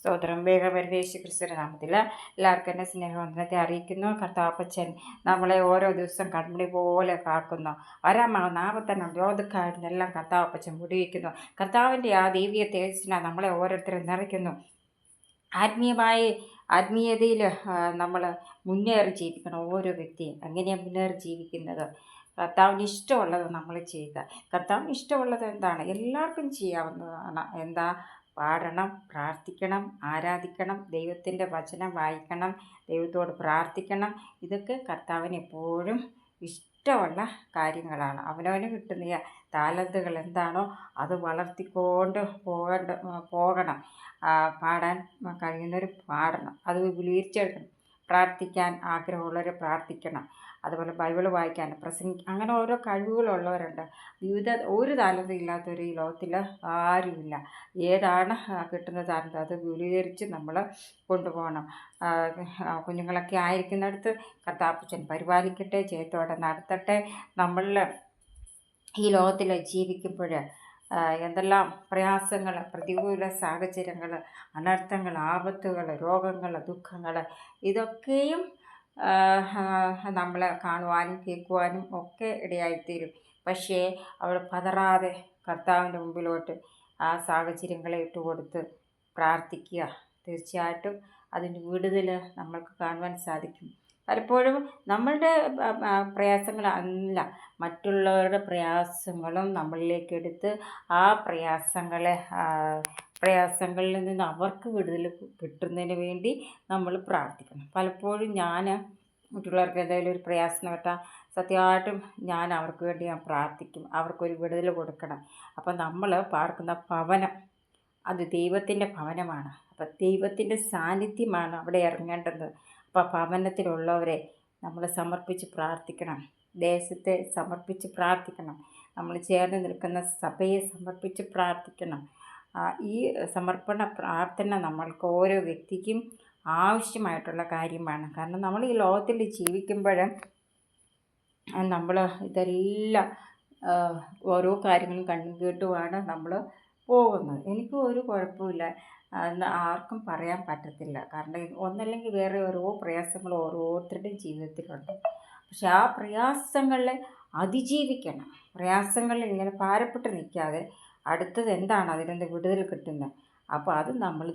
സ്തോത്രം. വേഗം വരുന്ന യേശു ക്രിസ്തുവിന്റെ നാമത്തിൽ എല്ലാവർക്കും എന്നെ സ്നേഹവന്ദനത്തെ അറിയിക്കുന്നു. കർത്താപ്പച്ചൻ നമ്മളെ ഓരോ ദിവസം കൺമണി പോലെ കാക്കുന്നു. നാമത്തന്നെ രോധക്കാരനെല്ലാം കർത്താപ്പച്ചൻ വിടുവിക്കുന്നു. കർത്താവിൻ്റെ ആ ദൈവീയ തേജസ്സിനാൽ നമ്മളെ ഓരോരുത്തരും നിറയ്ക്കുന്നു. ആത്മീയതയിൽ നമ്മൾ മുന്നേറി ജീവിക്കണം. ഓരോ വ്യക്തിയും എങ്ങനെയാണ് മുന്നേറി ജീവിക്കുന്നത്? കർത്താവിന് ഇഷ്ടമുള്ളത് നമ്മൾ ചെയ്യുക. കർത്താവിന് ഇഷ്ടമുള്ളത് എന്താണ്? എല്ലാവർക്കും ചെയ്യാവുന്നതാണ്. എന്താ? പാടണം, പ്രാർത്ഥിക്കണം, ആരാധിക്കണം, ദൈവത്തിൻ്റെ വചനം വായിക്കണം, ദൈവത്തോട് പ്രാർത്ഥിക്കണം. ഇതൊക്കെ കർത്താവിന് എപ്പോഴും ഇഷ്ടമുള്ള കാര്യങ്ങളാണ്. അവനവന് കിട്ടുന്ന താലന്തുകൾ എന്താണോ അത് വളർത്തിക്കൊണ്ട് പോകണം. പാടാൻ കഴിയുന്നവർ പാടണം, അത് വിളിച്ചെടുക്കണം. പ്രാർത്ഥിക്കാൻ ആഗ്രഹമുള്ളവർ പ്രാർത്ഥിക്കണം. അതുപോലെ ബൈബിൾ വായിക്കാൻ, അങ്ങനെ ഓരോ കഴിവുകളുള്ളവരുണ്ട്. ഒരു താലന്തും ഇല്ലാത്തവർ ഈ ലോകത്തിൽ ആരുമില്ല. ഏതാണ് കിട്ടുന്ന താലന്ത് അത് വിപുലീകരിച്ച് നമ്മൾ കൊണ്ടുപോകണം. കുഞ്ഞുങ്ങളൊക്കെ ആയിരിക്കുന്നിടത്ത് കർത്താപ്പച്ചൻ പരിപാലിക്കട്ടെ, ജയത്തോടെ നടത്തട്ടെ. നമ്മളിൽ ഈ ലോകത്തിൽ ജീവിക്കുമ്പോൾ എന്തെല്ലാം പ്രയാസങ്ങൾ, പ്രതികൂല സാഹചര്യങ്ങൾ, അനർത്ഥങ്ങൾ, ആപത്തുകൾ, രോഗങ്ങൾ, ദുഃഖങ്ങൾ, ഇതൊക്കെയും നമ്മൾ കാണുവാനും കേൾക്കുവാനും ഒക്കെ ഇടയായിത്തീരും. പക്ഷേ അവൾ പതറാതെ കർത്താവിൻ്റെ മുമ്പിലോട്ട് ആ സാഹചര്യങ്ങളെ ഇട്ടുകൊടുത്ത് പ്രാർത്ഥിക്കുക. തീർച്ചയായിട്ടും അതിൻ്റെ വിടുതൽ നമ്മൾക്ക് കാണുവാൻ സാധിക്കും. പലപ്പോഴും നമ്മളുടെ പ്രയാസങ്ങൾ അല്ല, മറ്റുള്ളവരുടെ പ്രയാസങ്ങളും നമ്മളിലേക്ക് എടുത്ത് ആ പ്രയാസങ്ങളിൽ നിന്ന് അവർക്ക് വിടുതൽ കിട്ടുന്നതിന് വേണ്ടി നമ്മൾ പ്രാർത്ഥിക്കണം. പലപ്പോഴും ഞാൻ മറ്റുള്ളവർക്ക് എന്തെങ്കിലും ഒരു പ്രയാസം കേട്ടാൽ സത്യമായിട്ടും ഞാൻ അവർക്ക് വേണ്ടി പ്രാർത്ഥിക്കും. അവർക്കൊരു വിടുതൽ കൊടുക്കണം. അപ്പം നമ്മൾ പാർക്കുന്ന ഭവനം അത് ദൈവത്തിൻ്റെ ഭവനമാണ്. അപ്പം ദൈവത്തിൻ്റെ സാന്നിധ്യമാണ് അവിടെ ഇറങ്ങേണ്ടത്. അപ്പോൾ ഭവനത്തിലുള്ളവരെ നമ്മൾ സമർപ്പിച്ച് പ്രാർത്ഥിക്കണം. ദേശത്തെ സമർപ്പിച്ച് പ്രാർത്ഥിക്കണം. നമ്മൾ ചേർന്ന് നിൽക്കുന്ന സഭയെ സമർപ്പിച്ച് പ്രാർത്ഥിക്കണം. ഈ സമർപ്പണ പ്രാർത്ഥന നമ്മൾക്ക് ഓരോ വ്യക്തിക്കും ആവശ്യമായിട്ടുള്ള കാര്യമാണ്. കാരണം നമ്മൾ ഈ ലോകത്തിൽ ജീവിക്കുമ്പോൾ നമ്മൾ ഇതെല്ലാം ഓരോ കാര്യങ്ങളും കണ്ണും കേട്ടുമാണ് നമ്മൾ പോകുന്നത്. എനിക്ക് ഒരു കുഴപ്പമില്ല എന്ന് ആർക്കും പറയാൻ പറ്റത്തില്ല. കാരണം ഒന്നല്ലെങ്കിൽ വേറെ ഓരോ പ്രയാസങ്ങൾ ഓരോരുത്തരുടെയും ജീവിതത്തിലുണ്ട്. പക്ഷെ ആ പ്രയാസങ്ങളെ അതിജീവിക്കണം. പ്രയാസങ്ങളിൽ ഇങ്ങനെ ഭാരപ്പെട്ട് നിൽക്കാതെ അടുത്തത് എന്താണ് അതിൻ്റെ വിടുതൽ കിട്ടുന്നത്. അപ്പോൾ അത് നമ്മൾ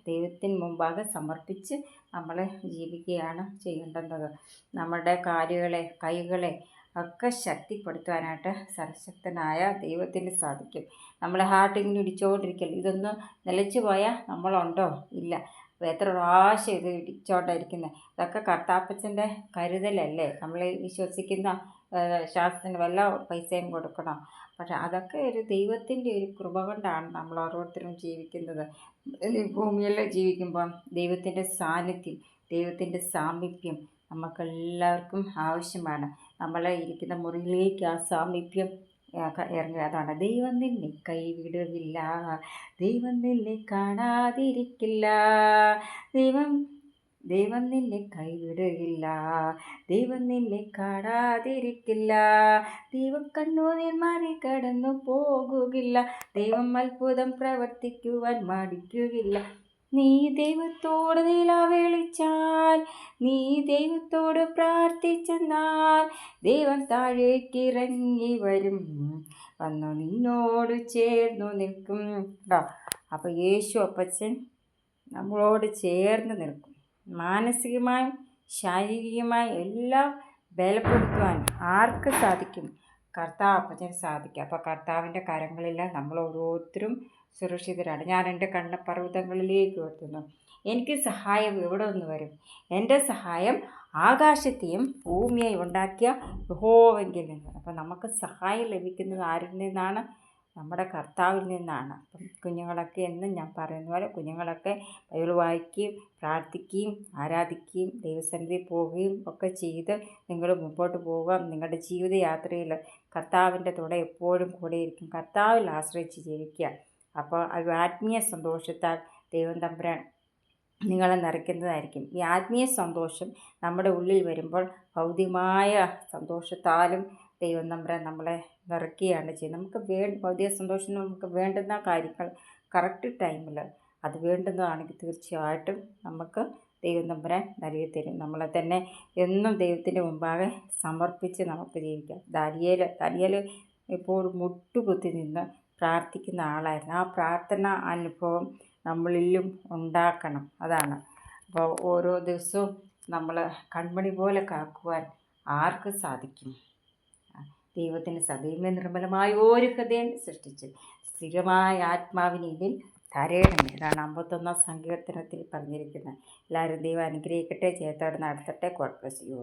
ദൈവത്തിന് മുമ്പാകെ സമർപ്പിച്ച് നമ്മൾ ജീവിക്കുകയാണ് ചെയ്യേണ്ടുന്നത്. നമ്മുടെ കാലുകളെ, കൈകളെ ഒക്കെ ശക്തിപ്പെടുത്തുവാനായിട്ട് സർവശക്തനായ ദൈവത്തിന് സാധിക്കും. നമ്മളെ ഹാർട്ടിങ്ങനെ ഇടിച്ചുകൊണ്ടിരിക്കൽ, ഇതൊന്ന് നിലച്ചു പോയാൽ നമ്മളുണ്ടോ? ഇല്ല. അപ്പോൾ എത്ര പ്രാവശ്യം ഇത് ഇടിച്ചുകൊണ്ടിരിക്കുന്നത്? ഇതൊക്കെ കർത്താപ്പച്ചൻ്റെ കരുതലല്ലേ? നമ്മൾ വിശ്വസിക്കുന്ന ശാസ്ത്രത്തിന് വല്ല പൈസയും കൊടുക്കണം. പക്ഷെ അതൊക്കെ ഒരു ദൈവത്തിൻ്റെ ഒരു കൃപ കൊണ്ടാണ് നമ്മൾ ഓരോരുത്തരും ജീവിക്കുന്നത്. ഭൂമിയിൽ ജീവിക്കുമ്പം ദൈവത്തിൻ്റെ സാന്നിധ്യം, ദൈവത്തിൻ്റെ സാമീപ്യം നമുക്കെല്ലാവർക്കും ആവശ്യമാണ്. നമ്മൾ ഇരിക്കുന്ന മുറിയിലേക്ക് ആ സാമീപ്യം ഇറങ്ങുക. അതാണ് ദൈവം നിന്നെ കൈവിടുകില്ല, ദൈവം നിന്നെ കാണാതിരിക്കില്ല, ദൈവം നിന്നെ കൈവിടുകില്ല, ദൈവം നിന്നെ കാണാതിരിക്കില്ല, ദൈവം കണ്ണുനീർ മറികടന്നു പോകുകില്ല, ദൈവം അത്ഭുതം പ്രവർത്തിക്കുവാൻ മടിക്കുകയില്ല. നീ ദൈവത്തോട് നിലവിളിച്ചാൽ, നീ ദൈവത്തോട് പ്രാർത്ഥിച്ചെന്നാൽ ദൈവം താഴേക്കിറങ്ങി വരും, വന്നു നിന്നോട് ചേർന്നു നിൽക്കും. കേട്ടോ? അപ്പോൾ യേശു അപ്പച്ചൻ നമ്മളോട് ചേർന്ന് നിൽക്കും. മാനസികമായും ശാരീരികമായും എല്ലാം ബലപ്പെടുത്തുവാൻ ആർക്ക് സാധിക്കും? കർത്താപ്പച്ചന് സാധിക്കും. അപ്പോൾ കർത്താവിൻ്റെ കരങ്ങളിൽ നമ്മൾ ഓരോരുത്തരും സുരക്ഷിതരാണ്. ഞാൻ എൻ്റെ കണ്ണപർവ്വതങ്ങളിലേക്ക് ഉയർത്തുന്നു. എനിക്ക് സഹായം എവിടെ നിന്ന് വരും? എൻ്റെ സഹായം ആകാശത്തെയും ഭൂമിയെയും ഉണ്ടാക്കിയ യഹോവയിൽ നിന്ന്. അപ്പോൾ നമുക്ക് സഹായം ലഭിക്കുന്നത് ആരിൽ നിന്നാണ്? നമ്മുടെ കർത്താവിൽ നിന്നാണ്. അപ്പം കുഞ്ഞുങ്ങളൊക്കെ എന്നും ഞാൻ പറയുന്ന പോലെ കുഞ്ഞുങ്ങളൊക്കെ ബൈബിൾ വായിക്കുകയും പ്രാർത്ഥിക്കുകയും ആരാധിക്കുകയും ദൈവസന്നിധിയിൽ പോവുകയും ഒക്കെ ചെയ്ത് നിങ്ങൾ മുമ്പോട്ട് പോവുക. നിങ്ങളുടെ ജീവിതയാത്രയിൽ കർത്താവിൻ്റെ തുട എപ്പോഴും കൂടെയിരിക്കും. കർത്താവിൽ ആശ്രയിച്ച് ജീവിക്കുക. അപ്പോൾ ആത്മീയ സന്തോഷത്താൽ ദൈവം തമ്പുരാൻ നിങ്ങളെ നിറയ്ക്കുന്നതായിരിക്കും. ഈ ആത്മീയ സന്തോഷം നമ്മുടെ ഉള്ളിൽ വരുമ്പോൾ ഭൗതികമായ സന്തോഷത്താലും ദൈവം തമ്പുരാൻ നമ്മളെ നിറയ്ക്കുകയാണ് ചെയ്യുന്നത്. നമുക്ക് ഭൗതിക സന്തോഷം നമുക്ക് വേണ്ടുന്ന കാര്യങ്ങൾ കറക്റ്റ് ടൈമിൽ അത് വേണ്ടുന്നതാണെങ്കിൽ തീർച്ചയായിട്ടും നമുക്ക് ദൈവം തമ്പുരാൻ നൽകി തരും. നമ്മളെ തന്നെ എന്നും ദൈവത്തിൻ്റെ മുമ്പാകെ സമർപ്പിച്ച് നമുക്ക് ജീവിക്കാം. ദാനിയേൽ എപ്പോഴും മുട്ടുകുത്തി നിന്ന് പ്രാർത്ഥിക്കുന്ന ആളായിരുന്നു. ആ പ്രാർത്ഥന അനുഭവം നമ്മളിലും ഉണ്ടാക്കണം. അതാണ്. അപ്പോൾ ഓരോ ദിവസവും നമ്മൾ കൺമണി പോലെ കാക്കുവാൻ ആർക്ക് സാധിക്കും? ദൈവത്തിന് സദൈവ നിർമ്മലമായ ഒരു ഹൃദയം സൃഷ്ടിച്ച് സ്ഥിരമായ ആത്മാവിനിൽ തരയണമേ. ഇതാണ് 51 സങ്കീർത്തനത്തിൽ പറഞ്ഞിരിക്കുന്നത്. എല്ലാവരും ദൈവം അനുഗ്രഹിക്കട്ടെ, ചേർത്തോടെ നടത്തട്ടെ. God bless U.